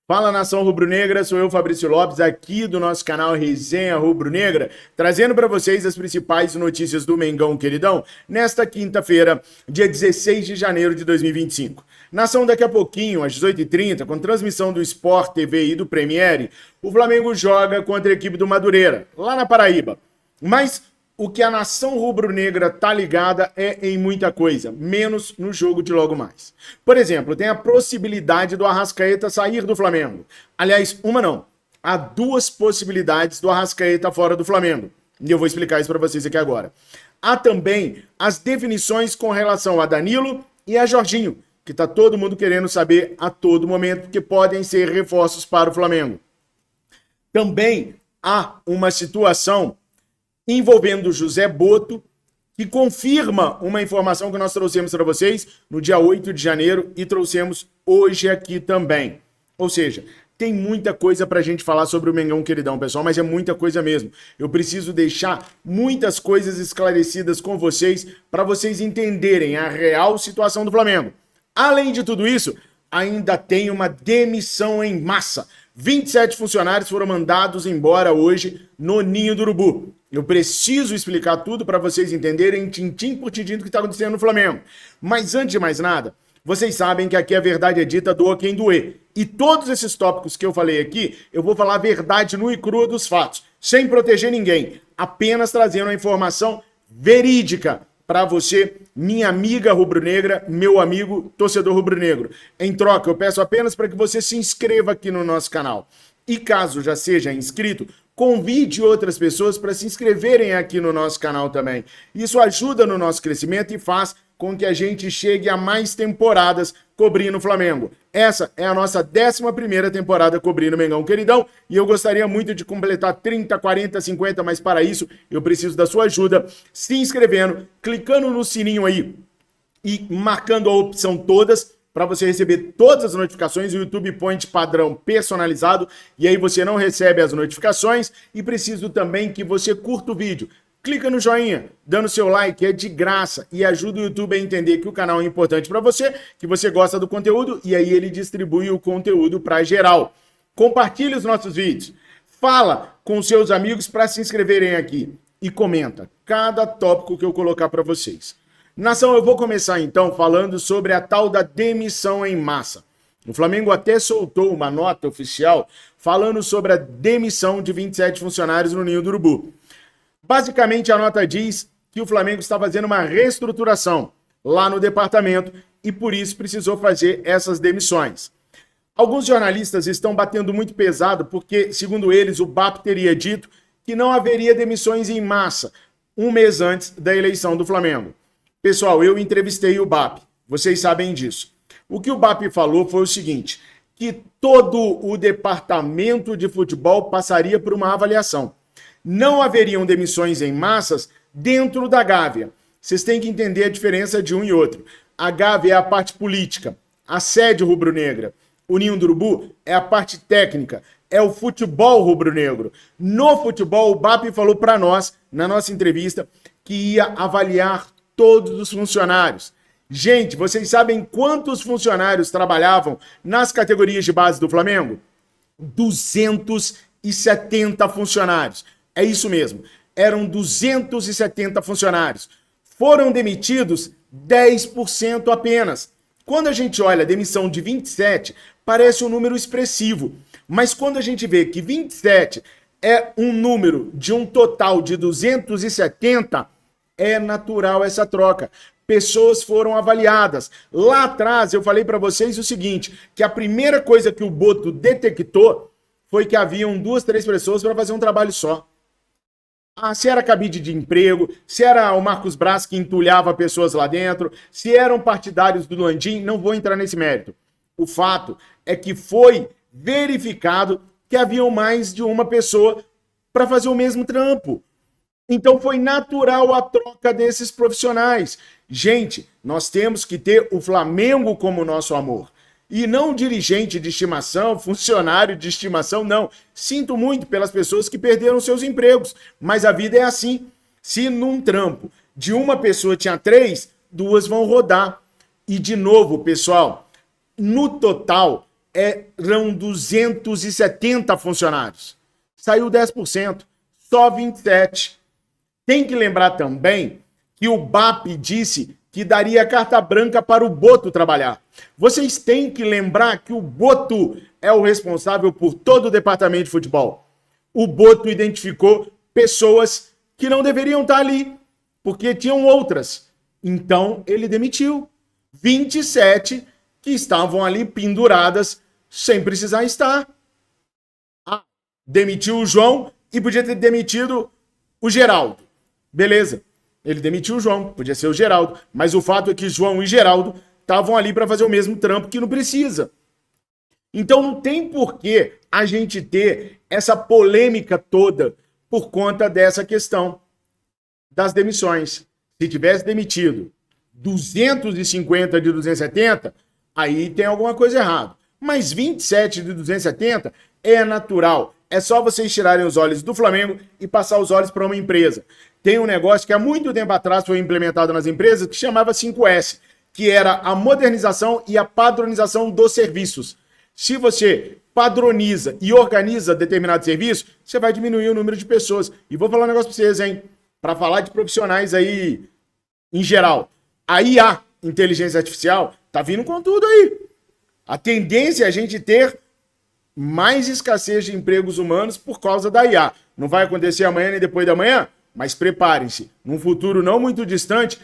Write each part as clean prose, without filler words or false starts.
Fala, nação rubro-negra, sou eu, Fabrício Lopes, aqui do nosso canal Resenha Rubro-Negra, trazendo para vocês as principais notícias do Mengão Queridão, nesta quinta-feira, dia 16 de janeiro de 2025. Nação, daqui a pouquinho, às 18h30, com transmissão do Sport TV e do Premiere, o Flamengo joga contra a equipe do Madureira, lá na Paraíba. Mas o que a nação rubro-negra tá ligada é em muita coisa, menos no jogo de logo mais. Por exemplo, tem a possibilidade do Arrascaeta sair do Flamengo. Aliás, uma não. Há duas possibilidades do Arrascaeta fora do Flamengo. E eu vou explicar isso para vocês aqui agora. Há também as definições com relação a Danilo e a Jorginho, que tá todo mundo querendo saber a todo momento, que podem ser reforços para o Flamengo. Também há uma situação envolvendo José Boto, que confirma uma informação que nós trouxemos para vocês no dia 8 de janeiro e trouxemos hoje aqui também. Ou seja, tem muita coisa para a gente falar sobre o Mengão Queridão, pessoal, mas é muita coisa mesmo. Eu preciso deixar muitas coisas esclarecidas com vocês para vocês entenderem a real situação do Flamengo. Além de tudo isso, ainda tem uma demissão em massa. 27 funcionários foram mandados embora hoje no Ninho do Urubu. Eu preciso explicar tudo para vocês entenderem tintim por tintim do que está acontecendo no Flamengo. Mas antes de mais nada, vocês sabem que aqui a verdade é dita, doa quem doer. E todos esses tópicos que eu falei aqui, eu vou falar a verdade nua e crua dos fatos, sem proteger ninguém, apenas trazendo a informação verídica para você, minha amiga rubro-negra, meu amigo torcedor rubro-negro. Em troca, eu peço apenas para que você se inscreva aqui no nosso canal. E caso já seja inscrito, convide outras pessoas para se inscreverem aqui no nosso canal também. Isso ajuda no nosso crescimento e faz com que a gente chegue a mais temporadas cobrindo o Flamengo. Essa é a nossa 11ª temporada cobrindo o Mengão Queridão e eu gostaria muito de completar 30, 40, 50, mas para isso eu preciso da sua ajuda se inscrevendo, clicando no sininho aí e marcando a opção todas para você receber todas as notificações. O YouTube põe de padrão personalizado e aí você não recebe as notificações e preciso também que você curta o vídeo. Clica no joinha, dando seu like, é de graça e ajuda o YouTube a entender que o canal é importante para você, que você gosta do conteúdo e aí ele distribui o conteúdo para geral. Compartilhe os nossos vídeos, fala com seus amigos para se inscreverem aqui e comenta cada tópico que eu colocar para vocês. Nação, eu vou começar então falando sobre a tal da demissão em massa. O Flamengo até soltou uma nota oficial falando sobre a demissão de 27 funcionários no Ninho do Urubu. Basicamente, a nota diz que o Flamengo está fazendo uma reestruturação lá no departamento e por isso precisou fazer essas demissões. Alguns jornalistas estão batendo muito pesado porque, segundo eles, o BAP teria dito que não haveria demissões em massa um mês antes da eleição do Flamengo. Pessoal, eu entrevistei o BAP, vocês sabem disso. O que o BAP falou foi o seguinte, que todo o departamento de futebol passaria por uma avaliação. Não haveriam demissões em massas dentro da Gávea. Vocês têm que entender a diferença de um e outro. A Gávea é a parte política, a sede rubro-negra. O Ninho do Urubu é a parte técnica, é o futebol rubro-negro. No futebol, o BAP falou para nós, na nossa entrevista, que ia avaliar todos os funcionários. Gente, vocês sabem quantos funcionários trabalhavam nas categorias de base do Flamengo? 270 funcionários. É isso mesmo, eram 270 funcionários. Foram demitidos 10% apenas. Quando a gente olha a demissão de 27, parece um número expressivo. Mas quando a gente vê que 27 é um número de um total de 270, é natural essa troca. Pessoas foram avaliadas. Lá atrás eu falei para vocês o seguinte, que a primeira coisa que o Boto detectou foi que haviam 2, 3 pessoas para fazer um trabalho só. Se era cabide de emprego, se era o Marcos Braz que entulhava pessoas lá dentro, se eram partidários do Landim, não vou entrar nesse mérito. O fato é que foi verificado que haviam mais de uma pessoa para fazer o mesmo trampo. Então foi natural a troca desses profissionais. Gente, nós temos que ter o Flamengo como nosso amor. E não dirigente de estimação, funcionário de estimação, não. Sinto muito pelas pessoas que perderam seus empregos, mas a vida é assim. Se num trampo de uma pessoa tinha 3, 2 vão rodar. E de novo, pessoal, no total, eram 270 funcionários. Saiu 10%, só 27%. Tem que lembrar também que o BAP disse que daria carta branca para o Boto trabalhar. Vocês têm que lembrar que o Boto é o responsável por todo o departamento de futebol. O Boto identificou pessoas que não deveriam estar ali, porque tinham outras. Então, ele demitiu 27 que estavam ali penduradas sem precisar estar. Demitiu o João e podia ter demitido o Geraldo. Beleza. Ele demitiu o João, podia ser o Geraldo. Mas o fato é que João e Geraldo estavam ali para fazer o mesmo trampo que não precisa. Então não tem por que a gente ter essa polêmica toda por conta dessa questão das demissões. Se tivesse demitido 250 de 270, aí tem alguma coisa errada. Mas 27 de 270 é natural. É só vocês tirarem os olhos do Flamengo e passar os olhos para uma empresa. Tem um negócio que há muito tempo atrás foi implementado nas empresas que chamava 5S, que era a modernização e a padronização dos serviços. Se você padroniza e organiza determinado serviço, você vai diminuir o número de pessoas. E vou falar um negócio para vocês, hein? Para falar de profissionais aí em geral. A IA, inteligência artificial, tá vindo com tudo aí. A tendência é a gente ter mais escassez de empregos humanos por causa da IA. Não vai acontecer amanhã nem depois da manhã, mas preparem-se. Num futuro não muito distante,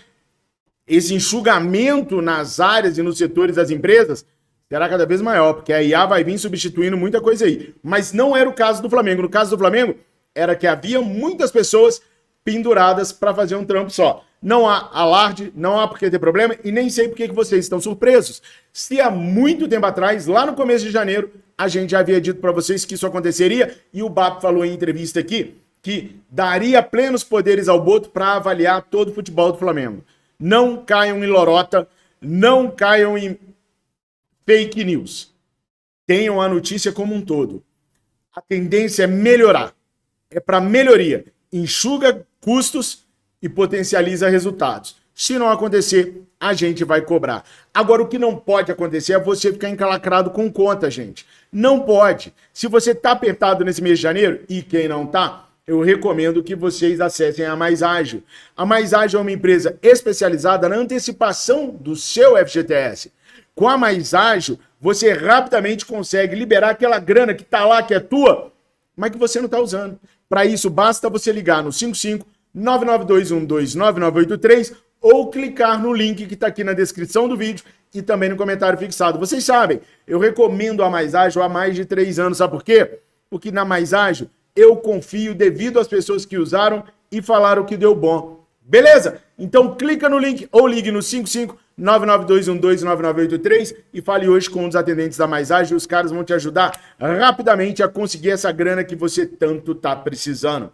esse enxugamento nas áreas e nos setores das empresas será cada vez maior, porque a IA vai vir substituindo muita coisa aí. Mas não era o caso do Flamengo. No caso do Flamengo, era que havia muitas pessoas penduradas para fazer um trampo só. Não há alarde, não há por que ter problema e nem sei por que vocês estão surpresos. Se há muito tempo atrás, lá no começo de janeiro, a gente já havia dito para vocês que isso aconteceria e o BAP falou em entrevista aqui que daria plenos poderes ao Boto para avaliar todo o futebol do Flamengo. Não caiam em lorota, não caiam em fake news. Tenham a notícia como um todo. A tendência é melhorar. É para melhoria. Enxuga custos e potencializa resultados. Se não acontecer, a gente vai cobrar. Agora, o que não pode acontecer é você ficar encalacrado com conta, gente. Não pode. Se você está apertado nesse mês de janeiro, e quem não está, eu recomendo que vocês acessem a Mais Ágil. A Mais Ágil é uma empresa especializada na antecipação do seu FGTS. Com a Mais Ágil, você rapidamente consegue liberar aquela grana que está lá, que é tua, mas que você não está usando. Para isso, basta você ligar no 55-99212-9983 ou clicar no link que está aqui na descrição do vídeo e também no comentário fixado. Vocês sabem, eu recomendo a Mais Ágil há mais de 3 anos. Sabe por quê? Porque na Mais Ágil eu confio devido às pessoas que usaram e falaram que deu bom. Beleza? Então clica no link ou ligue no 55-99212-9983 e fale hoje com um dos atendentes da Mais Ágil. Os caras vão te ajudar rapidamente a conseguir essa grana que você tanto tá precisando.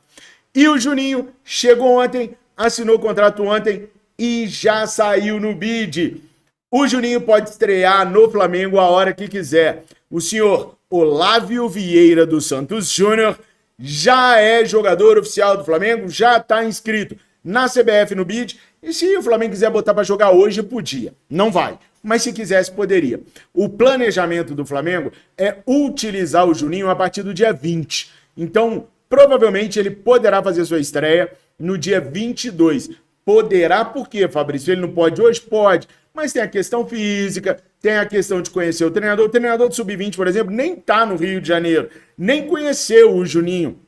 E o Juninho chegou ontem, assinou o contrato ontem e já saiu no bid. O Juninho pode estrear no Flamengo a hora que quiser. O senhor Olávio Vieira dos Santos Júnior já é jogador oficial do Flamengo, já está inscrito na CBF no bid. E se o Flamengo quiser botar para jogar hoje, podia. Não vai. Mas se quisesse, poderia. O planejamento do Flamengo é utilizar o Juninho a partir do dia 20. Então, provavelmente ele poderá fazer sua estreia no dia 22. Poderá por quê, Fabrício? Ele não pode hoje? Pode. Mas tem a questão física, tem a questão de conhecer o treinador. O treinador do Sub-20, por exemplo, nem tá no Rio de Janeiro. Nem conheceu o Juninho,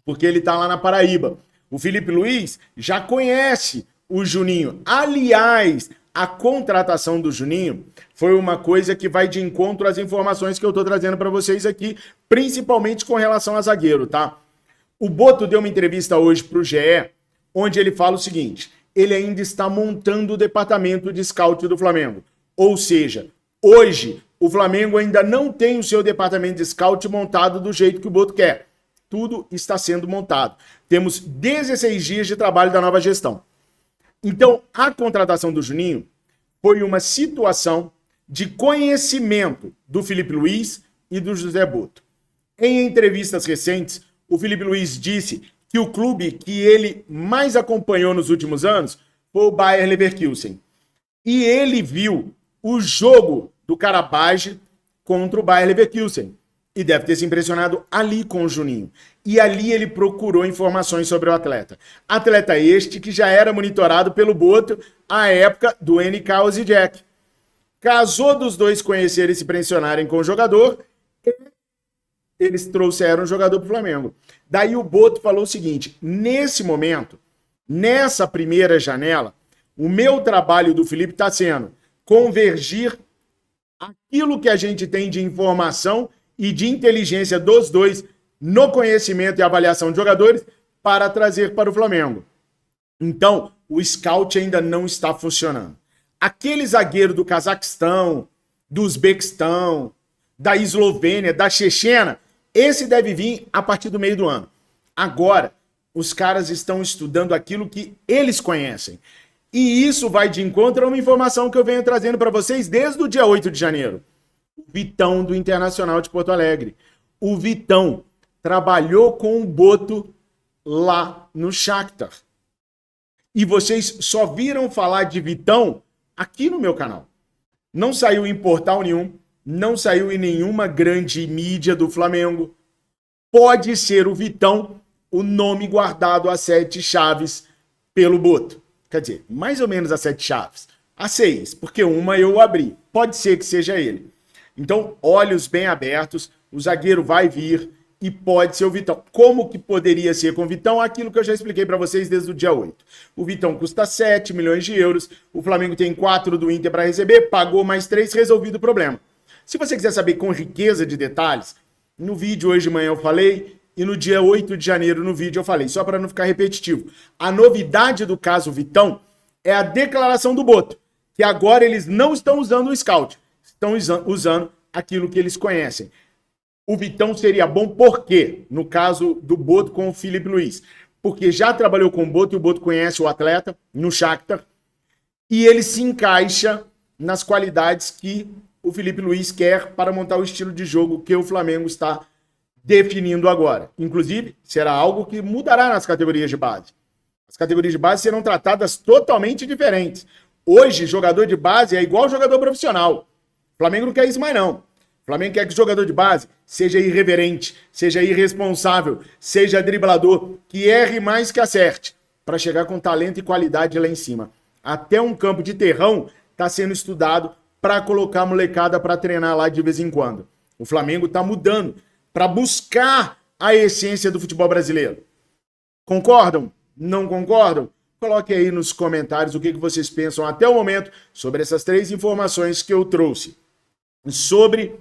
porque ele tá lá na Paraíba. O Felipe Luiz já conhece o Juninho. Aliás, a contratação do Juninho foi uma coisa que vai de encontro às informações que eu tô trazendo para vocês aqui, principalmente com relação a zagueiro, tá? O Boto deu uma entrevista hoje pro GE, onde ele fala o seguinte: ele ainda está montando o departamento de scout do Flamengo. Ou seja, hoje o Flamengo ainda não tem o seu departamento de scout montado do jeito que o Boto quer. Tudo está sendo montado. Temos 16 dias de trabalho da nova gestão. Então, a contratação do Juninho foi uma situação de conhecimento do Felipe Luiz e do José Boto. Em entrevistas recentes, o Felipe Luiz disse que o clube que ele mais acompanhou nos últimos anos foi o Bayer Leverkusen. E ele viu o jogo do Karabaj contra o Bayer Leverkusen. E deve ter se impressionado ali com o Juninho. E ali ele procurou informações sobre o atleta. Atleta este que já era monitorado pelo Boto à época do NK Osijek. Casou dos dois conhecerem e se impressionarem com o jogador, eles trouxeram o jogador para o Flamengo. Daí o Boto falou o seguinte: nesse momento, nessa primeira janela, o meu trabalho do Felipe está sendo convergir aquilo que a gente tem de informação e de inteligência dos dois no conhecimento e avaliação de jogadores para trazer para o Flamengo. Então, o scout ainda não está funcionando. Aquele zagueiro do Cazaquistão, do Uzbequistão, da Eslovênia, da Chechena, esse deve vir a partir do meio do ano. Agora, os caras estão estudando aquilo que eles conhecem. E isso vai de encontro a uma informação que eu venho trazendo para vocês desde o dia 8 de janeiro. O Vitão do Internacional de Porto Alegre. O Vitão trabalhou com o Boto lá no Shakhtar. E vocês só viram falar de Vitão aqui no meu canal. Não saiu em portal nenhum, não saiu em nenhuma grande mídia do Flamengo. Pode ser o Vitão o nome guardado a 7 chaves pelo Boto. Quer dizer, mais ou menos a 7 chaves. A 6, porque uma eu abri. Pode ser que seja ele. Então, olhos bem abertos, o zagueiro vai vir e pode ser o Vitão. Como que poderia ser com o Vitão? Aquilo que eu já expliquei para vocês desde o dia 8. O Vitão custa 7 milhões de euros, o Flamengo tem 4 do Inter para receber, pagou mais 3, resolvido o problema. Se você quiser saber com riqueza de detalhes, no vídeo hoje de manhã eu falei, e no dia 8 de janeiro no vídeo eu falei, só para não ficar repetitivo. A novidade do caso Vitão é a declaração do Boto, que agora eles não estão usando o scout, estão usando aquilo que eles conhecem. O Vitão seria bom por quê? No caso do Boto com o Felipe Luiz. Porque já trabalhou com o Boto e o Boto conhece o atleta no Shakhtar e ele se encaixa nas qualidades que o Felipe Luiz quer para montar o estilo de jogo que o Flamengo está definindo agora. Inclusive, será algo que mudará nas categorias de base. As categorias de base serão tratadas totalmente diferentes. Hoje, jogador de base é igual jogador profissional. O Flamengo não quer isso mais não. O Flamengo quer que o jogador de base seja irreverente, seja irresponsável, seja driblador, que erre mais que acerte, para chegar com talento e qualidade lá em cima. Até um campo de terrão está sendo estudado para colocar a molecada para treinar lá de vez em quando. O Flamengo está mudando para buscar a essência do futebol brasileiro. Concordam? Não concordam? Coloque aí nos comentários o que vocês pensam até o momento sobre essas 3 informações que eu trouxe. Sobre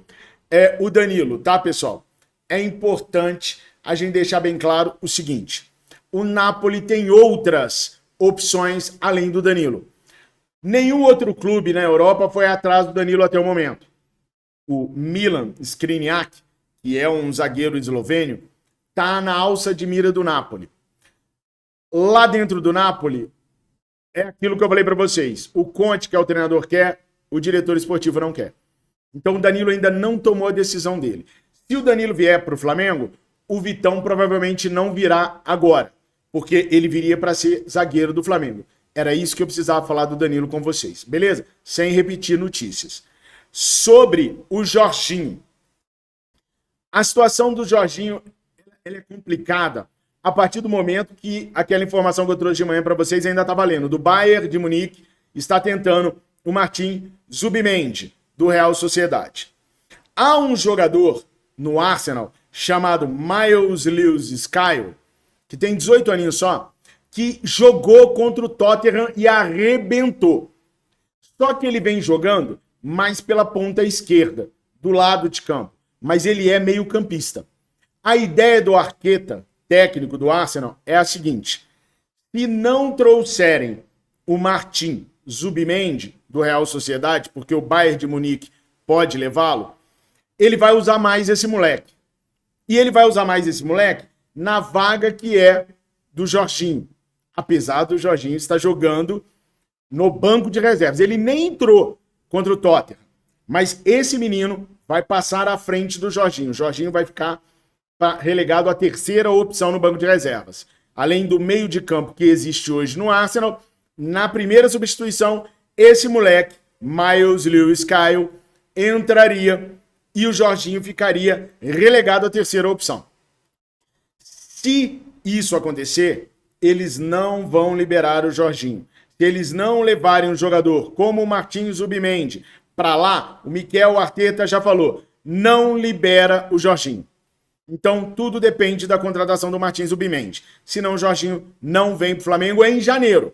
o Danilo, tá, pessoal? É importante a gente deixar bem claro o seguinte. O Napoli tem outras opções além do Danilo. Nenhum outro clube na Europa foi atrás do Danilo até o momento. O Milan Skriniar, que é um zagueiro eslovênio, tá na alça de mira do Napoli. Lá dentro do Napoli, é aquilo que eu falei para vocês. O Conte, que é o treinador, quer, o diretor esportivo não quer. Então o Danilo ainda não tomou a decisão dele. Se o Danilo vier para o Flamengo, o Vitão provavelmente não virá agora, porque ele viria para ser zagueiro do Flamengo. Era isso que eu precisava falar do Danilo com vocês, beleza? Sem repetir notícias. Sobre o Jorginho. A situação do Jorginho ela é complicada a partir do momento que aquela informação que eu trouxe de manhã para vocês ainda está valendo. Do Bayern de Munique está tentando o Martin Zubimendi, do Real Sociedade. Há um jogador no Arsenal chamado Miles Lewis Skelly, que tem 18 aninhos só, que jogou contra o Tottenham e arrebentou. Só que ele vem jogando mais pela ponta esquerda, do lado de campo. Mas ele é meio campista. A ideia do Arteta, técnico do Arsenal, é a seguinte. Se não trouxerem o Martin Zubimendi, do Real Sociedade, porque o Bayern de Munique pode levá-lo, ele vai usar mais esse moleque. E ele vai usar mais esse moleque na vaga que é do Jorginho. Apesar do Jorginho estar jogando no banco de reservas. Ele nem entrou contra o Tottenham. Mas esse menino vai passar à frente do Jorginho. O Jorginho vai ficar relegado à terceira opção no banco de reservas. Além do meio de campo que existe hoje no Arsenal, na primeira substituição, esse moleque, Miles Lewis Skelly, entraria e o Jorginho ficaria relegado à terceira opção. Se isso acontecer, eles não vão liberar o Jorginho. Se eles não levarem um jogador como o Martins Zubimendi para lá, o Mikel Arteta já falou, não libera o Jorginho. Então, tudo depende da contratação do Martins Zubimendi. Senão, o Jorginho não vem para o Flamengo em janeiro.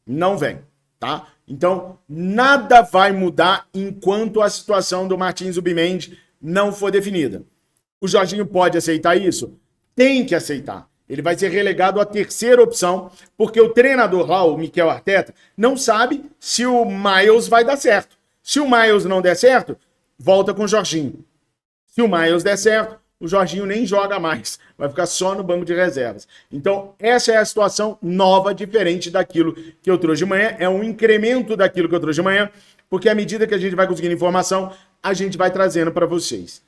Não vem, tá? Então, nada vai mudar enquanto a situação do Martins Zubimendi não for definida. O Jorginho pode aceitar isso? Tem que aceitar. Ele vai ser relegado à terceira opção, porque o treinador lá, o Mikel Arteta, não sabe se o Miles vai dar certo. Se o Miles não der certo, volta com o Jorginho. Se o Miles der certo, o Jorginho nem joga mais, vai ficar só no banco de reservas. Então, essa é a situação nova, diferente daquilo que eu trouxe de manhã, é um incremento daquilo que eu trouxe de manhã, porque à medida que a gente vai conseguindo informação, a gente vai trazendo para vocês.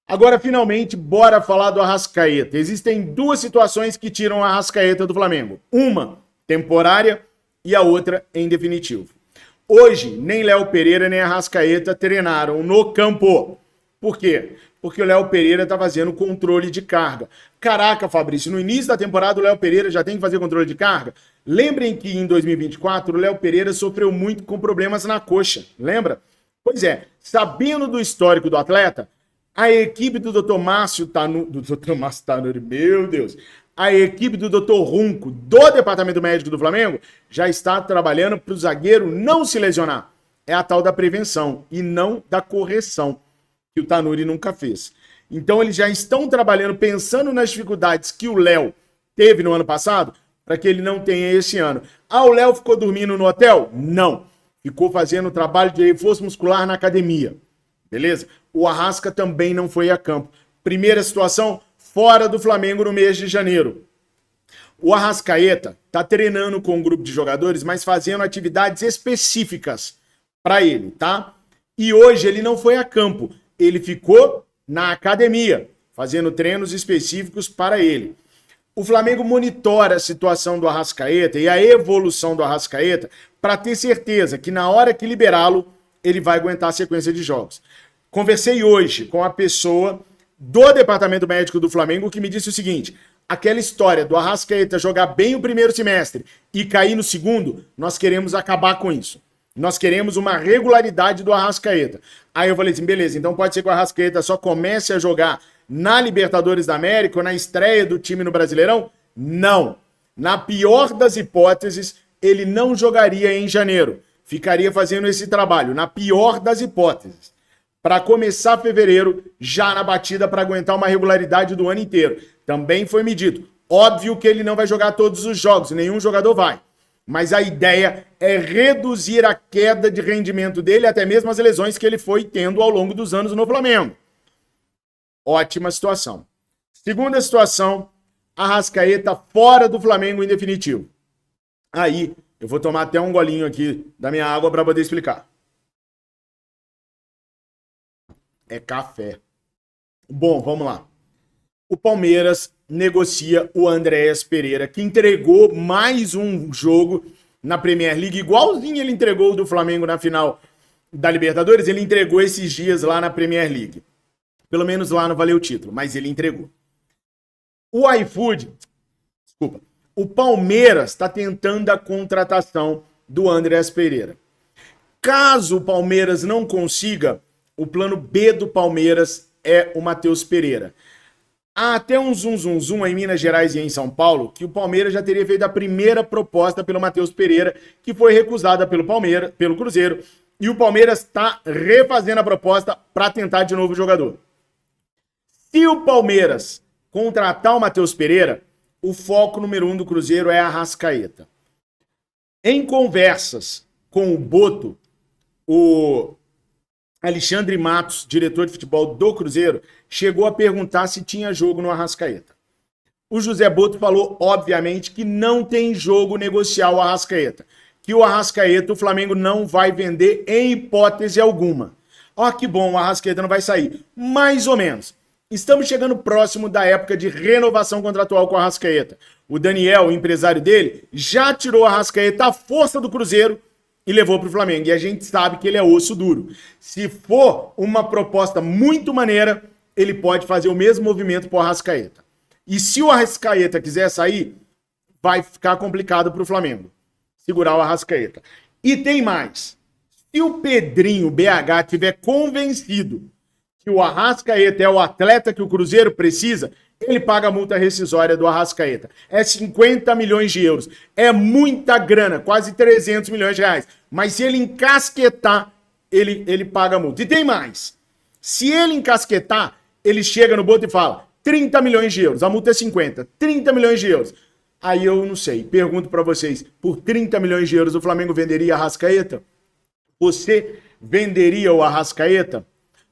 Agora, finalmente, bora falar do Arrascaeta. Existem duas situações que tiram o Arrascaeta do Flamengo. Uma, temporária, e a outra, em definitivo. Hoje, nem Léo Pereira nem Arrascaeta treinaram no campo. Por quê? Porque o Léo Pereira está fazendo controle de carga. Caraca, Fabrício, no início da temporada o Léo Pereira já tem que fazer controle de carga? Lembrem que em 2024 o Léo Pereira sofreu muito com problemas na coxa, lembra? Pois é, sabendo do histórico do atleta, a equipe do Dr. Márcio Tanuri, meu Deus, a equipe do Dr. Runco, do Departamento Médico do Flamengo, já está trabalhando para o zagueiro não se lesionar. É a tal da prevenção e não da correção, que o Tanuri nunca fez. Então eles já estão trabalhando, pensando nas dificuldades que o Léo teve no ano passado, para que ele não tenha esse ano. Ah, o Léo ficou dormindo no hotel? Não. Ficou fazendo trabalho de reforço muscular na academia. Beleza? O Arrasca também não foi a campo. Primeira situação, fora do Flamengo no mês de janeiro. O Arrascaeta está treinando com um grupo de jogadores, mas fazendo atividades específicas para ele, tá? E hoje ele não foi a campo. Ele ficou na academia, fazendo treinos específicos para ele. O Flamengo monitora a situação do Arrascaeta e a evolução do Arrascaeta para ter certeza que na hora que liberá-lo, ele vai aguentar a sequência de jogos. Conversei hoje com a pessoa do Departamento Médico do Flamengo que me disse o seguinte, aquela história do Arrascaeta jogar bem o primeiro semestre e cair no segundo, nós queremos acabar com isso. Nós queremos uma regularidade do Arrascaeta. Aí eu falei assim, beleza, então pode ser que o Arrascaeta só comece a jogar na Libertadores da América ou na estreia do time no Brasileirão? Não. Na pior das hipóteses, ele não jogaria em janeiro. Ficaria fazendo esse trabalho, na pior das hipóteses. Para começar fevereiro, já na batida para aguentar uma regularidade do ano inteiro. Também foi me dito. Óbvio que ele não vai jogar todos os jogos, nenhum jogador vai. Mas a ideia é reduzir a queda de rendimento dele, até mesmo as lesões que ele foi tendo ao longo dos anos no Flamengo. Ótima situação. Segunda situação, Arrascaeta fora do Flamengo em definitivo. Aí, eu vou tomar até um golinho aqui da minha água para poder explicar. É café. Bom, vamos lá. O Palmeiras negocia o Andréas Pereira, que entregou mais um jogo na Premier League, igualzinho ele entregou o do Flamengo na final da Libertadores, ele entregou esses dias lá na Premier League. Pelo menos lá não valeu o título, mas ele entregou. O Palmeiras está tentando a contratação do Andréas Pereira. Caso o Palmeiras não consiga, o plano B do Palmeiras é o Matheus Pereira. Há até um zum em Minas Gerais e em São Paulo que o Palmeiras já teria feito a primeira proposta pelo Matheus Pereira, que foi recusada pelo Cruzeiro, e o Palmeiras está refazendo a proposta para tentar de novo o jogador. Se o Palmeiras contratar o Matheus Pereira, o foco número 1 do Cruzeiro é a Arrascaeta. Em conversas com o Boto, o Alexandre Matos, diretor de futebol do Cruzeiro, chegou a perguntar se tinha jogo no Arrascaeta. O José Boto falou, obviamente, que não tem jogo negociar o Arrascaeta. Que o Arrascaeta, o Flamengo não vai vender em hipótese alguma. Ó, que bom, o Arrascaeta não vai sair. Mais ou menos. Estamos chegando próximo da época de renovação contratual com o Arrascaeta. O Daniel, o empresário dele, já tirou o Arrascaeta à força do Cruzeiro e levou para o Flamengo. E a gente sabe que ele é osso duro. Se for uma proposta muito maneira, ele pode fazer o mesmo movimento para o Arrascaeta. E se o Arrascaeta quiser sair, vai ficar complicado para o Flamengo segurar o Arrascaeta. E tem mais. Se o Pedrinho BH tiver convencido que o Arrascaeta é o atleta que o Cruzeiro precisa, ele paga a multa rescisória do Arrascaeta. É 50 milhões de euros. É muita grana, quase 300 milhões de reais. Mas se ele encasquetar, ele paga a multa. E tem mais. Se ele encasquetar, ele chega no boto e fala 30 milhões de euros. A multa é 50. 30 milhões de euros. Aí eu não sei. Pergunto para vocês. Por 30 milhões de euros o Flamengo venderia a Arrascaeta? Você venderia o Arrascaeta?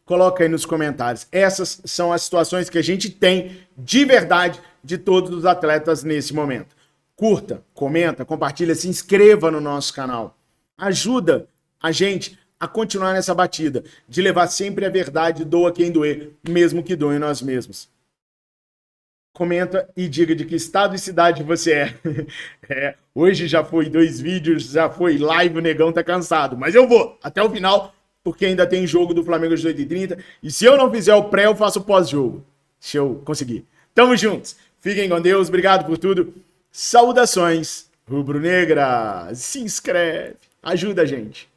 Coloca aí nos comentários. Essas são as situações que a gente tem de verdade de todos os atletas nesse momento. Curta, comenta, compartilha, se inscreva no nosso canal. Ajuda a gente a continuar nessa batida de levar sempre a verdade, doa quem doer, mesmo que doe nós mesmos. Comenta e diga de que estado e cidade você é. Hoje já foi 2 vídeos, já foi live, o negão tá cansado. Mas eu vou até o final, porque ainda tem jogo do Flamengo às 8h30. E se eu não fizer o pré, eu faço o pós-jogo. Se eu conseguir. Tamo juntos. Fiquem com Deus. Obrigado por tudo. Saudações rubro-negras. Se inscreve. Ajuda a gente.